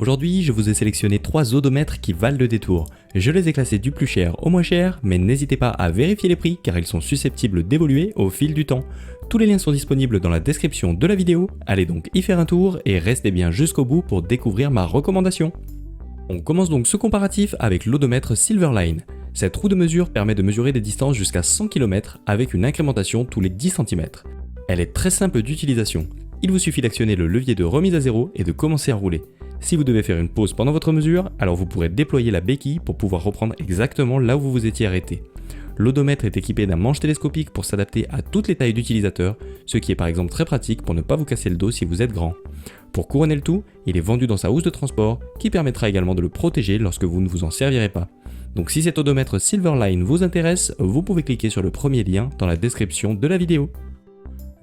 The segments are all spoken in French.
Aujourd'hui, je vous ai sélectionné 3 odomètres qui valent le détour. Je les ai classés du plus cher au moins cher, mais n'hésitez pas à vérifier les prix car ils sont susceptibles d'évoluer au fil du temps. Tous les liens sont disponibles dans la description de la vidéo, allez donc y faire un tour et restez bien jusqu'au bout pour découvrir ma recommandation. On commence donc ce comparatif avec l'odomètre Silverline. Cette roue de mesure permet de mesurer des distances jusqu'à 100 km avec une incrémentation tous les 10 cm. Elle est très simple d'utilisation. Il vous suffit d'actionner le levier de remise à zéro et de commencer à rouler. Si vous devez faire une pause pendant votre mesure, alors vous pourrez déployer la béquille pour pouvoir reprendre exactement là où vous vous étiez arrêté. L'odomètre est équipé d'un manche télescopique pour s'adapter à toutes les tailles d'utilisateurs, ce qui est par exemple très pratique pour ne pas vous casser le dos si vous êtes grand. Pour couronner le tout, il est vendu dans sa housse de transport qui permettra également de le protéger lorsque vous ne vous en servirez pas. Donc si cet odomètre Silverline vous intéresse, vous pouvez cliquer sur le premier lien dans la description de la vidéo.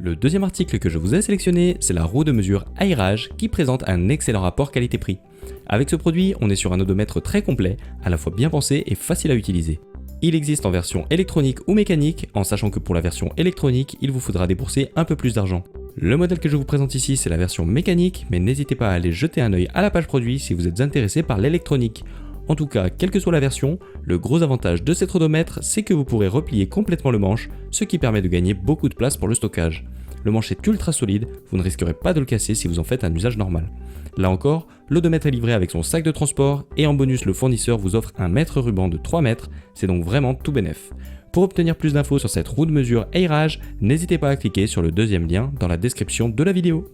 Le deuxième article que je vous ai sélectionné, c'est la roue de mesure Airage qui présente un excellent rapport qualité-prix. Avec ce produit, on est sur un odomètre très complet, à la fois bien pensé et facile à utiliser. Il existe en version électronique ou mécanique, en sachant que pour la version électronique, il vous faudra débourser un peu plus d'argent. Le modèle que je vous présente ici, c'est la version mécanique, mais n'hésitez pas à aller jeter un œil à la page produit si vous êtes intéressé par l'électronique. En tout cas, quelle que soit la version, le gros avantage de cet odomètre, c'est que vous pourrez replier complètement le manche, ce qui permet de gagner beaucoup de place pour le stockage. Le manche est ultra solide, vous ne risquerez pas de le casser si vous en faites un usage normal. Là encore, l'odomètre est livré avec son sac de transport et en bonus le fournisseur vous offre un mètre ruban de 3 mètres, c'est donc vraiment tout bénef. Pour obtenir plus d'infos sur cette roue de mesure Airage, n'hésitez pas à cliquer sur le deuxième lien dans la description de la vidéo.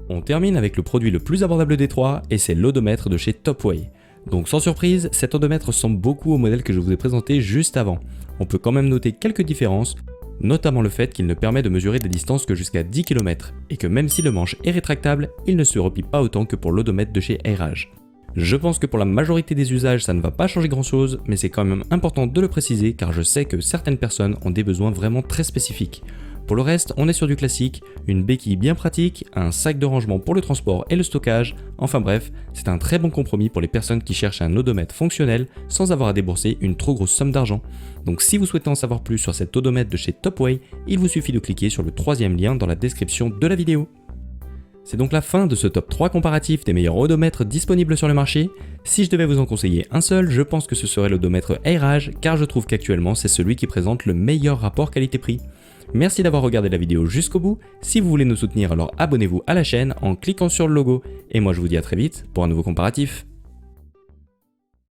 On termine avec le produit le plus abordable des trois et c'est l'odomètre de chez Topway. Donc sans surprise, cet odomètre ressemble beaucoup au modèle que je vous ai présenté juste avant. On peut quand même noter quelques différences, notamment le fait qu'il ne permet de mesurer des distances que jusqu'à 10 km, et que même si le manche est rétractable, il ne se replie pas autant que pour l'odomètre de chez Airage. Je pense que pour la majorité des usages ça ne va pas changer grand chose, mais c'est quand même important de le préciser car je sais que certaines personnes ont des besoins vraiment très spécifiques. Pour le reste, on est sur du classique, une béquille bien pratique, un sac de rangement pour le transport et le stockage, enfin bref, c'est un très bon compromis pour les personnes qui cherchent un odomètre fonctionnel sans avoir à débourser une trop grosse somme d'argent. Donc si vous souhaitez en savoir plus sur cet odomètre de chez Topway, il vous suffit de cliquer sur le troisième lien dans la description de la vidéo. C'est donc la fin de ce top 3 comparatif des meilleurs odomètres disponibles sur le marché. Si je devais vous en conseiller un seul, je pense que ce serait l'odomètre Airage car je trouve qu'actuellement c'est celui qui présente le meilleur rapport qualité-prix. Merci d'avoir regardé la vidéo jusqu'au bout. Si vous voulez nous soutenir, alors abonnez-vous à la chaîne en cliquant sur le logo. Et moi je vous dis à très vite pour un nouveau comparatif.